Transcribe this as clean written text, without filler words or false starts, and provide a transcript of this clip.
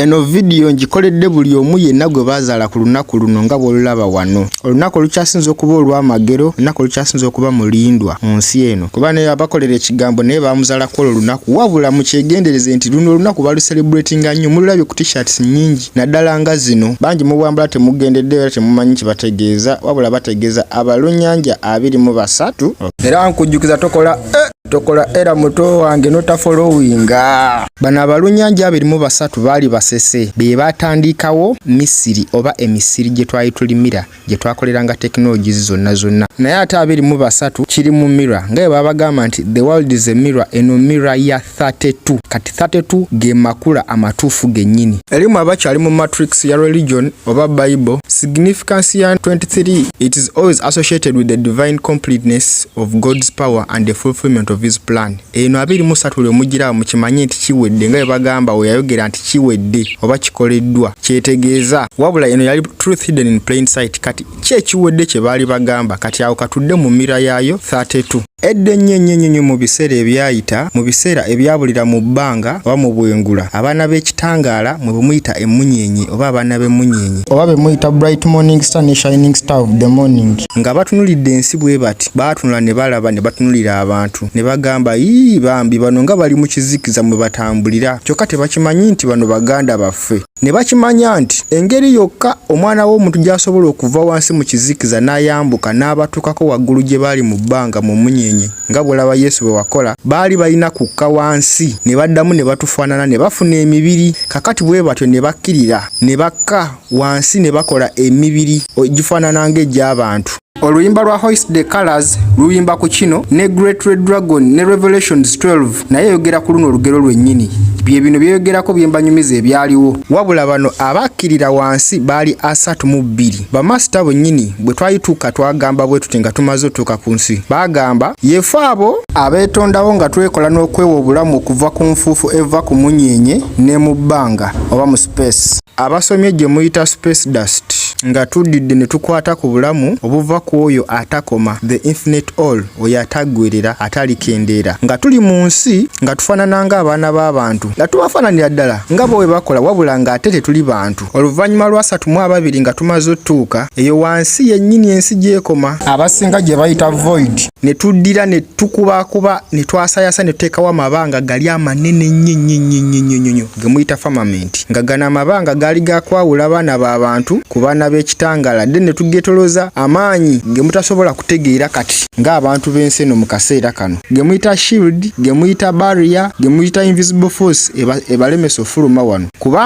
Eno video ngikoledde buli omu yenna gwe bazaala ku lunaku luno nga bw'olulaba wano. Olunaku olukyasinza okuba olw'amagero, olunaku olukyasinza okuba mulindwa mu nsi eno. Kuba naye abakolera ekigambo naye bamuzaalako olwo olunaku. Wabula mukyegendereze nti luno olunaku baluselebratinga nnyo. Mululabye ku t-shirts nnyingi naddala nga zino. Bangi mubwambala temugendedde era temumanyi kibategeeza, wabula bategeeza abalunnyanja 23. Era nkujjukiza tokola era muto wange nota followinga. Bano abalunnyanja 23 baali basese be batandikawo Misiri oba emisiri gye twali tulimira gye twakoleranga technologies zonna. Naye ate 23 kiri mu mirror nga babagamba nti the world is a mirror, eno mirror ya 32. Kati 32 ge makula amatuufu gennyini. Erimu abakyali mu matrix ya religion oba Bible, significance ya 23, it is always associated with the divine completeness of God's power and the fulfillment of his plan. Eno 23 lwe mugira mukimanye nti kiwedde nga bagamba we yayogera nti kiwedde oba kikoleddwa kyetegeeza. Wabula eno yali truth hidden in plain sight. Kati kiwedde kye baali bagamba kati awo katudde mu mira yayo 32. Edde nnyo mu biseera ebyayita, mu biseera ebyabulira mu bbanga oba mu bwengula, abaana b'ekitangaala mwe bumuyita emmunyenye oba abaana b'emmunyenye oba bemuyita bright morning star ne shining star of the morning, nga batunulidde ensi bwe bati baatunula ne balaba ne batunulira abantu ne bagamba bambi bano nga bali mu kizikiza mwe batambulira, kyokka tebakimanyi nti bano baganda baffe. Ne bakimanya nti engeri yokka omwana w'omuntu gy'asobola okuva wansi mu kizikiza n'ayambuka n'abatuukako waggulu gye baali mu bbanga mu munyenye nga bw'olaba Yesu bwe wakola, baali balina kukka wansi ne baddamu ne batufaanana ne bafuna emibiri. Kakati bwe batyo ne bakkirira ne bakka wansi ne bakola emibiri gifaanana ng'egy'abantu. Oluyimba lwa Hoist the Colors luyimba ku kino ne Great Red Dragon ne Revelations 12 naye yogera ku luno olugero lwennyini. Bye bino byeyogerako byembanyumiza ebyaliwo. Wabula bano abakkirira wansi baali 32. Bamasita bwennyini bwe twayituuka twagamba bwe tuti nga tumaze otuuka ku nsi. Bagamba yefe abo abeetondawo nga twekola n'okwewa obulamu okuva ku nfuufu eva ku munyenye ne mu bbanga oba mu space. Abasomye gye muyita space dust. Nga tuddidde ne tukwata ku bulamu obuva ku oyo atakoma, the infinite all, oyo ataggwerera atalikendeera. Nga tuli mu nsi nga tufaanana ng'abaana b'abantu nga tubafaananira ddala nga bwe bakola, wabula ng'ate tetuli bantu. Oluvannyuma lwa 32 nga tumaze otuuka eyo wansi yennyini ensi gy'ekoma, abasinga gye bayita void. Ne tuddira ne tukubakuba ne twasayasa ne tuteekawo amabanga gali amanene nnyo ge muyita firmament, nga gano amabanga gaali gakwawula abaana b'abantu ku baana b'ekitangaala. Dde ne tugetoloza amaanyi ge mutasobola kutegeera kati ng'abantu b'ensi eno mu kaseera kano, ge muyita shield, ge muyita barrier, ge muyita invisible force ebalemesa ofuluma wano.